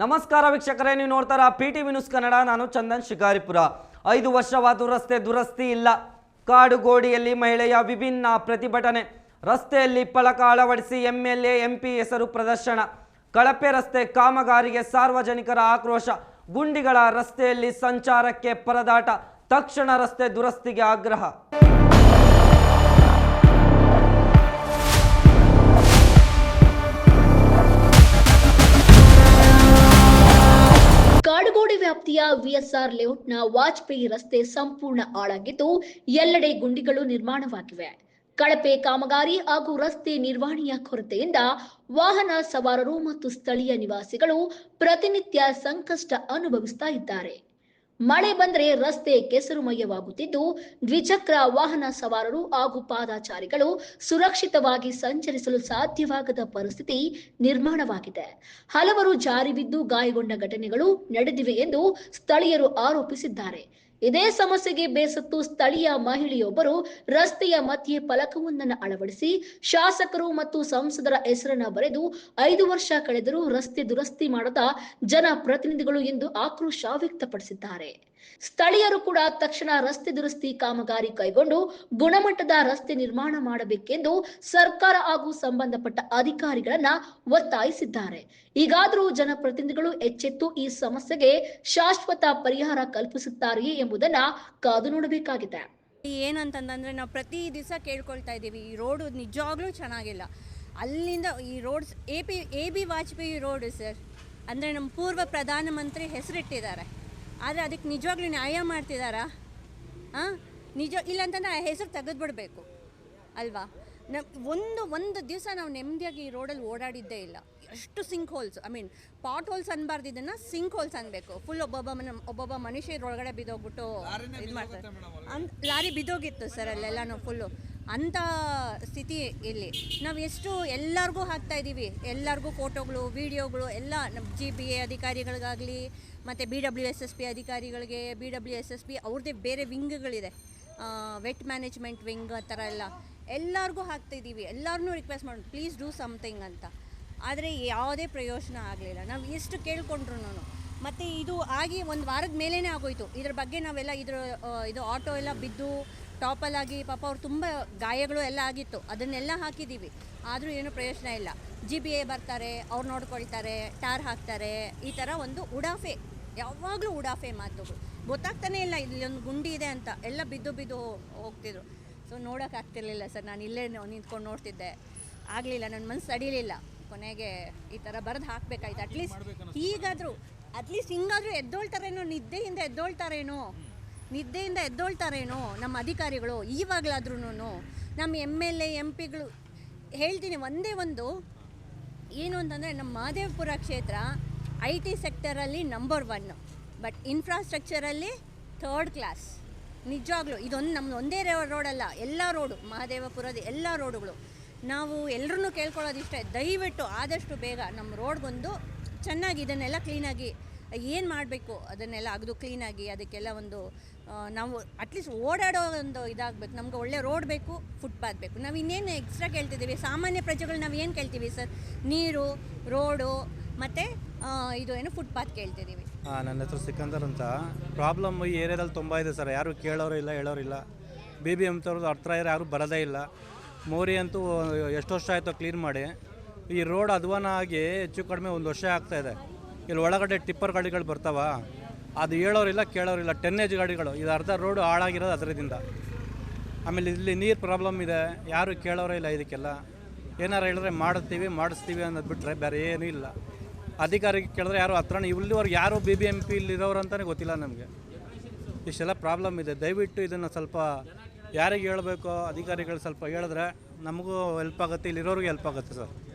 ನಮಸ್ಕಾರ ವೀಕ್ಷಕರೇ, ನೀವು ನೋಡ್ತಾರಾ PTV ನ್ಯೂಸ್ ಕನ್ನಡ. ನಾನು ಚಂದನ್ ಶಿಕಾರಿಪುರ. 5 ವರ್ಷವಾದರೂ ರಸ್ತೆ ದುರಸ್ತಿ ಇಲ್ಲ. ಕಾಡುಗೋಡಿಯಲ್ಲಿ ಮಹಿಳೆಯ ವಿಭಿನ್ನ ಪ್ರತಿಭಟನೆ. ರಸ್ತೆಯಲ್ಲಿ ಫಲಕ ಅಳವಡಿಸಿ MLA MP ಹೆಸರು ಪ್ರದರ್ಶನ. ಕಳಪೆ ರಸ್ತೆ ಕಾಮಗಾರಿಗೆ ಸಾರ್ವಜನಿಕರ ಆಕ್ರೋಶ. ಗುಂಡಿಗಳ ರಸ್ತೆಯಲ್ಲಿ ಸಂಚಾರಕ್ಕೆ ಪರದಾಟ. ತಕ್ಷಣ ರಸ್ತೆ ದುರಸ್ತಿಗೆ ಆಗ್ರಹ. ಕಾಡುಗೋಡಿ ವ್ಯಾಪ್ತಿಯ ವಿಎಸ್ಆರ್ ಲೇಔಟ್ನ ವಾಜಪೇಯಿ ರಸ್ತೆ ಸಂಪೂರ್ಣ ಹಾಳಾಗಿದ್ದು ಎಲ್ಲೆಡೆ ಗುಂಡಿಗಳು ನಿರ್ಮಾಣವಾಗಿವೆ. ಕಳಪೆ ಕಾಮಗಾರಿ ಹಾಗೂ ರಸ್ತೆ ನಿರ್ವಹಣೆಯ ಕೊರತೆಯಿಂದ ವಾಹನ ಸವಾರರು ಮತ್ತು ಸ್ಥಳೀಯ ನಿವಾಸಿಗಳು ಪ್ರತಿನಿತ್ಯ ಸಂಕಷ್ಟ ಅನುಭವಿಸ್ತಾ ಇದ್ದಾರೆ. ಮಳೆ ಬಂದರೆ ರಸ್ತೆ ಕೆಸರುಮಯವಾಗುತ್ತಿದ್ದು ದ್ವಿಚಕ್ರ ವಾಹನ ಸವಾರರು ಹಾಗೂ ಪಾದಚಾರಿಗಳು ಸುರಕ್ಷಿತವಾಗಿ ಸಂಚರಿಸಲು ಸಾಧ್ಯವಾಗದ ಪರಿಸ್ಥಿತಿ ನಿರ್ಮಾಣವಾಗಿದೆ. ಹಲವರು ಜಾರಿ ಬಿದ್ದು ಗಾಯಗೊಂಡ ಘಟನೆಗಳು ನಡೆದಿವೆ ಎಂದು ಸ್ಥಳೀಯರು ಆರೋಪಿಸಿದ್ದಾರೆ. ಇದೇ ಸಮಸ್ಯೆಗೆ ಬೇಸತ್ತು ಸ್ಥಳೀಯ ಮಹಿಳೆಯೊಬ್ಬರು ರಸ್ತೆಯ ಮಧ್ಯೆ ಫಲಕವೊಂದನ್ನು ಅಳವಡಿಸಿ ಶಾಸಕರು ಮತ್ತು ಸಂಸದರ ಹೆಸರನ್ನ ಬರೆದು 5 ವರ್ಷ ಕಳೆದರೂ ರಸ್ತೆ ದುರಸ್ತಿ ಮಾಡದ ಜನಪ್ರತಿನಿಧಿಗಳು ಎಂದು ಆಕ್ರೋಶ ವ್ಯಕ್ತಪಡಿಸಿದ್ದಾರೆ. ಸ್ಥಳೀಯರು ಕೂಡ ತಕ್ಷಣ ರಸ್ತೆ ದುರಸ್ತಿ ಕಾಮಗಾರಿ ಕೈಗೊಂಡು ಗುಣಮಟ್ಟದ ರಸ್ತೆ ನಿರ್ಮಾಣ ಮಾಡಬೇಕೆಂದು ಸರ್ಕಾರ ಹಾಗೂ ಸಂಬಂಧಪಟ್ಟ ಅಧಿಕಾರಿಗಳನ್ನ ಒತ್ತಾಯಿಸಿದ್ದಾರೆ. ಈಗಾದರೂ ಜನಪ್ರತಿನಿಧಿಗಳು ಎಚ್ಚೆತ್ತು ಈ ಸಮಸ್ಯೆಗೆ ಶಾಶ್ವತ ಪರಿಹಾರ ಕಲ್ಪಿಸುತ್ತಾರೆಯೇ ಎಂಬುದನ್ನ ಕಾದು ನೋಡಬೇಕಾಗಿದೆ. ಏನಂತಂದ್ರೆ ನಾವು ಪ್ರತಿ ದಿವಸ ಕೇಳ್ಕೊಳ್ತಾ ಇದ್ದೀವಿ, ಈ ರೋಡು ನಿಜವಾಗ್ಲೂ ಚೆನ್ನಾಗಿಲ್ಲ. ಅಲ್ಲಿಂದ ಈ roads AB Vajpayee road sir, ಅಂದರೆ ನಮ್ಮ ಪೂರ್ವ ಪ್ರಧಾನಮಂತ್ರಿ ಹೆಸರಿಟ್ಟಿದ್ದಾರೆ. ಆದರೆ ಅದಕ್ಕೆ ನಿಜವಾಗ್ಲೂ ನ್ಯಾಯ ಮಾಡ್ತಿದ್ದಾರಾ? ನಿಜ ಇಲ್ಲಾಂತಂದರೆ ಆ ಹೆಸರು ತೆಗೆದುಬಿಡ್ಬೇಕು ಅಲ್ವಾ? ಒಂದು ದಿವಸ ನಾವು ನೆಮ್ಮದಿಯಾಗಿ ಈ ರೋಡಲ್ಲಿ ಓಡಾಡಿದ್ದೇ ಇಲ್ಲ. ಎಷ್ಟು ಸಿಂಕ್ ಹೋಲ್ಸ್, ಪಾಟ್ ಹೋಲ್ಸ್ ಅನ್ಬಾರ್ದು, ಇದನ್ನು ಸಿಂಕ್ ಹೋಲ್ಸ್ ಅನ್ಬೇಕು. ಫುಲ್ ಒಬ್ಬೊಬ್ಬ ಮನುಷ್ಯ ಒಳಗಡೆ ಬಿದ್ದೋಗ್ಬಿಟ್ಟು ಇದು ಮಾಡ್ತಾರೆ. ಲಾರಿ ಬಿದ್ದೋಗಿತ್ತು ಸರ್ ಅಲ್ಲೆಲ್ಲನೂ ಫುಲ್ಲು. ಅಂಥ ಸ್ಥಿತಿ ಇಲ್ಲಿ. ನಾವು ಎಷ್ಟು ಎಲ್ಲರಿಗೂ ಹಾಕ್ತಾ ಇದ್ದೀವಿ, ಎಲ್ಲರಿಗೂ ಫೋಟೋಗಳು ವಿಡಿಯೋಗಳು ಎಲ್ಲ ನಮ್ಮ GPA ಅಧಿಕಾರಿಗಳಿಗಾಗಲಿ ಮತ್ತು BWSSP ಅಧಿಕಾರಿಗಳಿಗೆ, BWSSP ಅವ್ರದ್ದೇ ಬೇರೆ ವಿಂಗ್ಗಳಿದೆ, ವೆಟ್ ಮ್ಯಾನೇಜ್ಮೆಂಟ್ ವಿಂಗ್ ಆ ಥರ ಎಲ್ಲರಿಗೂ ಹಾಕ್ತಾಯಿದ್ದೀವಿ. ಎಲ್ಲರನ್ನೂ ರಿಕ್ವೆಸ್ಟ್ ಮಾಡಿ ಪ್ಲೀಸ್ ಡೂ ಸಮಥಿಂಗ್ ಅಂತ. ಆದರೆ ಯಾವುದೇ ಪ್ರಯೋಜನ ಆಗಲಿಲ್ಲ. ನಾವು ಎಷ್ಟು ಕೇಳ್ಕೊಂಡ್ರು. ಮತ್ತು ಇದು ಆಗಿ 1 ವಾರದ ಮೇಲೇ ಆಗೋಯ್ತು. ಇದ್ರ ಬಗ್ಗೆ ನಾವೆಲ್ಲ ಇದು ಆಟೋ ಎಲ್ಲ ಬಿದ್ದು ಟಾಪಲ್ಲಾಗಿ ಪಾಪ ಅವ್ರು ತುಂಬ ಗಾಯಗಳು ಎಲ್ಲ ಆಗಿತ್ತು. ಅದನ್ನೆಲ್ಲ ಹಾಕಿದ್ದೀವಿ, ಆದರೂ ಏನೂ ಪ್ರಯೋಜನ ಇಲ್ಲ. GPA ಬರ್ತಾರೆ, ಅವ್ರು ನೋಡ್ಕೊಳ್ತಾರೆ, ಟಾರ್ ಹಾಕ್ತಾರೆ. ಈ ಥರ ಒಂದು ಉಡಾಫೆ, ಯಾವಾಗಲೂ ಉಡಾಫೆ ಮಾತುಗಳು. ಗೊತ್ತಾಗ್ತಾನೇ ಇಲ್ಲ ಇಲ್ಲೊಂದು ಗುಂಡಿ ಇದೆ ಅಂತ. ಎಲ್ಲ ಬಿದ್ದು ಹೋಗ್ತಿದ್ರು. ಸೊ ನೋಡೋಕ್ಕಾಗ್ತಿರ್ಲಿಲ್ಲ ಸರ್. ನಾನು ಇಲ್ಲೇ ನಿಂತ್ಕೊಂಡು ನೋಡ್ತಿದ್ದೆ, ಆಗಲಿಲ್ಲ, ನನ್ನ ಮನಸ್ಸು ತಡೀಲಿಲ್ಲ. ಕೊನೆಗೆ ಈ ಥರ ಬರೆದು ಹಾಕಬೇಕಾಯ್ತು. ಅಟ್ಲೀಸ್ಟ್ ಹಿಂಗಾದರೂ ಎದ್ದೋಳ್ತಾರೇನೋ, ನಿದ್ದೆಯಿಂದ ಎದ್ದೋಳ್ತಾರೇನೋ ನಮ್ಮ ಅಧಿಕಾರಿಗಳು ಇವಾಗಲಾದ್ರೂ. ನಮ್ಮ MLA MPಗಳು ಹೇಳ್ತೀನಿ ಒಂದೇ ಒಂದು ಏನು ಅಂತಂದರೆ, ನಮ್ಮ ಮಹದೇವಪುರ ಕ್ಷೇತ್ರ IT ಸೆಕ್ಟರಲ್ಲಿ ನಂಬರ್ 1, ಬಟ್ ಇನ್ಫ್ರಾಸ್ಟ್ರಕ್ಚರಲ್ಲಿ 3rd ಕ್ಲಾಸ್. ನಿಜವಾಗ್ಲೂ ಇದೊಂದು ನಮ್ಮದು ಒಂದೇ ರೋಡಲ್ಲ, ಎಲ್ಲ ರೋಡು, ಮಹದೇವಪುರದ ಎಲ್ಲ ರೋಡುಗಳು. ನಾವು ಎಲ್ಲರೂ ಕೇಳ್ಕೊಳ್ಳೋದಿಷ್ಟೇ, ದಯವಿಟ್ಟು ಆದಷ್ಟು ಬೇಗ ನಮ್ಮ ರೋಡ್ಗೊಂದು ಚೆನ್ನಾಗಿ ಇದನ್ನೆಲ್ಲ ಕ್ಲೀನಾಗಿ ಏನು ಮಾಡಬೇಕು ಅದನ್ನೆಲ್ಲ ಅಗದು ಕ್ಲೀನಾಗಿ ಅದಕ್ಕೆಲ್ಲ ಒಂದು ನಾವು ಅಟ್ಲೀಸ್ಟ್ ಓಡಾಡೋ ಒಂದು ಇದಾಗಬೇಕು. ನಮ್ಗೆ ಒಳ್ಳೆ ರೋಡ್ ಬೇಕು, ಫುಟ್ಪಾತ್ ಬೇಕು. ನಾವು ಇನ್ನೇನು ಎಕ್ಸ್ಟ್ರಾ ಕೇಳ್ತಿದ್ದೀವಿ? ಸಾಮಾನ್ಯ ಪ್ರಜೆಗಳು ನಾವು ಏನು ಕೇಳ್ತೀವಿ ಸರ್? ನೀರು, ರೋಡು ಮತ್ತು ಇದು ಏನು ಫುಟ್ಪಾತ್ ಕೇಳ್ತಿದ್ದೀವಿ. ನನ್ನ ಹೆಸರು ಸಿಕಂದರ್ ಅಂತ. ಪ್ರಾಬ್ಲಮ್ ಈ ಏರಿಯಾದಲ್ಲಿ ತುಂಬ ಇದೆ ಸರ್. ಯಾರು ಕೇಳೋರು ಇಲ್ಲ, ಹೇಳೋರಿಲ್ಲ. BBMP ಅವ್ರದ್ದು ಹತ್ರ ಯಾರು ಬರೋದೇ ಇಲ್ಲ. ಮೋರಿ ಅಂತೂ ಎಷ್ಟು ವರ್ಷ ಆಯಿತು ಕ್ಲೀನ್ ಮಾಡಿ. ಈ ರೋಡ್ ಅಧ್ವಾನ ಆಗಿ ಹೆಚ್ಚು ಕಡಿಮೆ 1 ವರ್ಷ ಆಗ್ತಾಯಿದೆ. ಇಲ್ಲಿ ಒಳಗಡೆ ಟಿಪ್ಪರ್ ಗಾಡಿಗಳು ಬರ್ತಾವ, ಅದು ಹೇಳೋರಿಲ್ಲ, ಕೇಳೋರಿಲ್ಲ. 10H ಗಾಡಿಗಳು, ಇದು ಅರ್ಧ ರೋಡು ಹಾಳಾಗಿರೋದು ಅದರಿಂದ. ಆಮೇಲೆ ಇಲ್ಲಿ ನೀರು ಪ್ರಾಬ್ಲಮ್ ಇದೆ, ಯಾರು ಕೇಳೋರೇ ಇಲ್ಲ. ಇದಕ್ಕೆಲ್ಲ ಏನಾರು ಹೇಳಿದ್ರೆ ಮಾಡಿಸ್ತೀವಿ ಅನ್ನೋದು ಬಿಟ್ಟರೆ ಬೇರೆ ಏನೂ ಇಲ್ಲ. ಅಧಿಕಾರಿಗೆ ಕೇಳಿದ್ರೆ ಯಾರು ಹತ್ರನೇ ಇಲ್ಲಿವರೆಗೆ ಯಾರು BBMP ಇಲ್ಲಿರೋರು ಅಂತಲೇ ಗೊತ್ತಿಲ್ಲ ನಮಗೆ. ಇಷ್ಟೆಲ್ಲ ಪ್ರಾಬ್ಲಮ್ ಇದೆ. ದಯವಿಟ್ಟು ಇದನ್ನು ಸ್ವಲ್ಪ ಯಾರಿಗೆ ಹೇಳಬೇಕೋ ಅಧಿಕಾರಿಗಳು ಸ್ವಲ್ಪ ಹೇಳಿದ್ರೆ ನಮಗೂ ಹೆಲ್ಪ್ ಆಗುತ್ತೆ, ಇಲ್ಲಿರೋರಿಗೆ ಹೆಲ್ಪ್ ಆಗುತ್ತೆ ಸರ್.